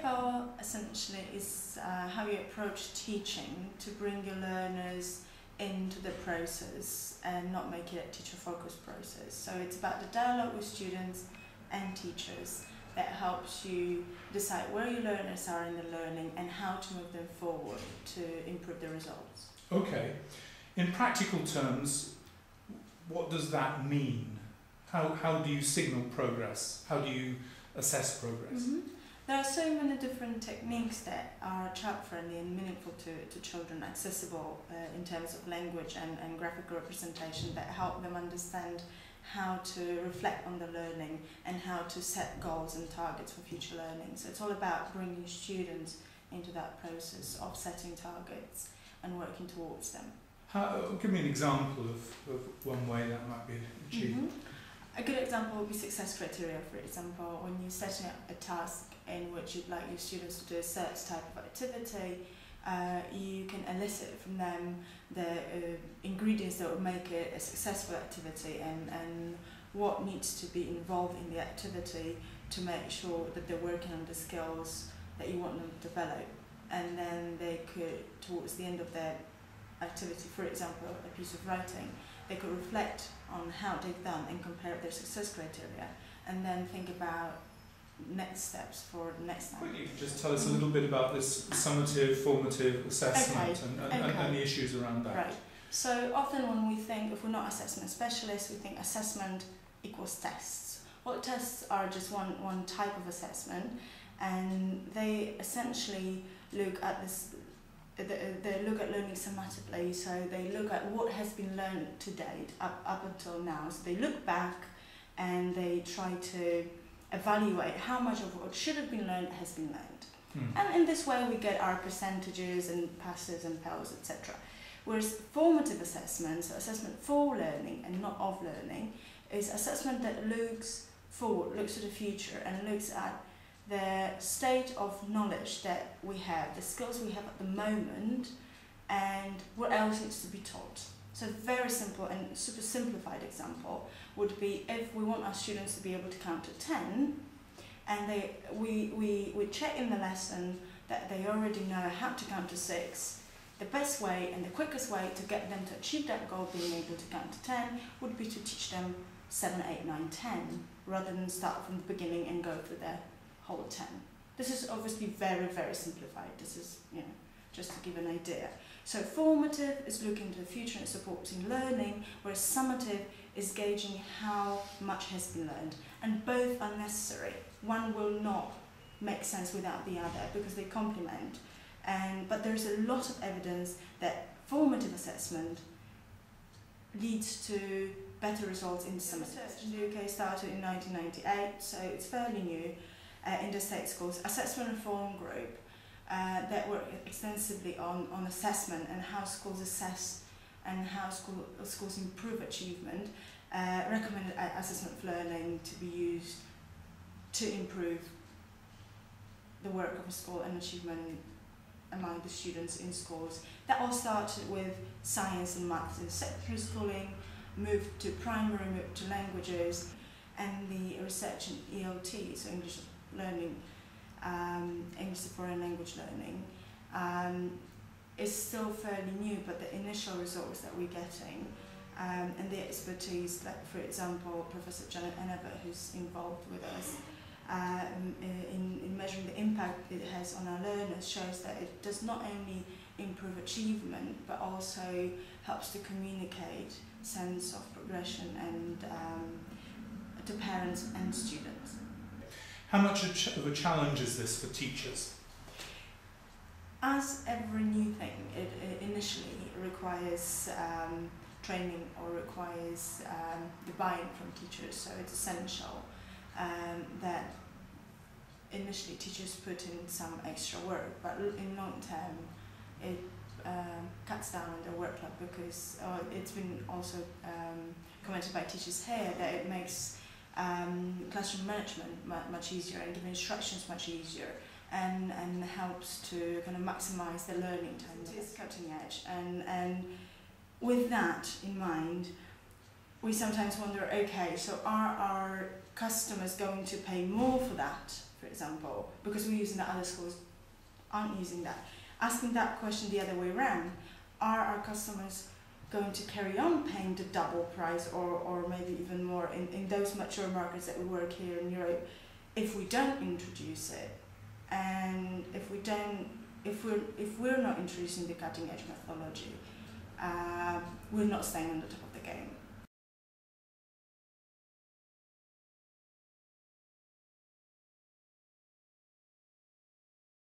AfL essentially is how you approach teaching to bring your learners into the process and not make it a teacher-focused process. So it's about the dialogue with students and teachers that helps you decide where your learners are in the learning and how to move them forward to improve the results. Okay. In practical terms, what does that mean? How do you signal progress? How do you assess progress? Mm-hmm. There are so many different techniques that are child-friendly and meaningful to children, accessible in terms of language and graphical representation that help them understand how to reflect on the learning and how to set goals and targets for future learning. So it's all about bringing students into that process of setting targets and working towards them. Give me an example of one way that might be achieved. Mm-hmm. A good example would be success criteria, for example. When you're setting up a task in which you'd like your students to do a certain type of activity, you can elicit from them the ingredients that would make it a successful activity and what needs to be involved in the activity to make sure that they're working on the skills that you want them to develop. And then they could, towards the end of their activity, for example, a piece of writing, they could reflect on how they've done and compare their success criteria and then think about next steps for the next time. Well, you could just tell us a little bit about this summative, formative assessment and the issues around that. Right. So often when we think, if we're not assessment specialists, we think assessment equals tests. Well, tests are just one type of assessment, and they essentially look at this. They look at learning summatively, so they look at what has been learned to date up until now. So they look back and they try to evaluate how much of what should have been learned has been learned. And in this way we get our percentages and passes and fails, etc. Whereas formative assessment, so assessment for learning and not of learning, is assessment that looks forward, looks to the future and looks at the state of knowledge that we have, the skills we have at the moment, and what else needs to be taught. So a very simple and super simplified example would be if we want our students to be able to count to 10, and we check in the lesson that they already know how to count to 6. The best way and the quickest way to get them to achieve that goal, being able to count to 10, would be to teach them 7, 8, 9, 10, rather than start from the beginning and go through their whole 10. This is obviously very, very simplified. This is, just to give an idea. So formative is looking to the future and supporting learning, whereas summative is gauging how much has been learned. And both are necessary. One will not make sense without the other because they complement. But there's a lot of evidence that formative assessment leads to better results in summative. In the UK started in 1998, so it's fairly new. In the state schools, assessment reform group that work extensively on assessment and how schools assess and how schools improve achievement, recommended assessment of learning to be used to improve the work of a school and achievement among the students in schools. That all started with science and maths in secondary schooling, moved to primary, moved to languages, and the research in ELT, so English learning, English as a foreign language learning, is still fairly new, but the initial results that we're getting and the expertise, like for example Professor Janet Ennever, who's involved with us in measuring the impact it has on our learners, shows that it does not only improve achievement but also helps to communicate sense of progression and to parents and students. How much of a challenge is this for teachers? As every new thing, it initially requires training or requires the buy-in from teachers, so it's essential that initially teachers put in some extra work, but in long term it cuts down on their workload because it's been also commented by teachers here that it makes classroom management much easier and giving instructions much easier and helps to kind of maximize the learning time. It is cutting edge, and with that in mind we sometimes wonder, okay, so are our customers going to pay more for that, for example, because we're using that, other schools aren't using that? Asking that question the other way around, are our customers going to carry on paying the double price or maybe even more in those mature markets that we work here in Europe if we don't introduce it? And if we're not introducing the cutting edge methodology, we're not staying on the top of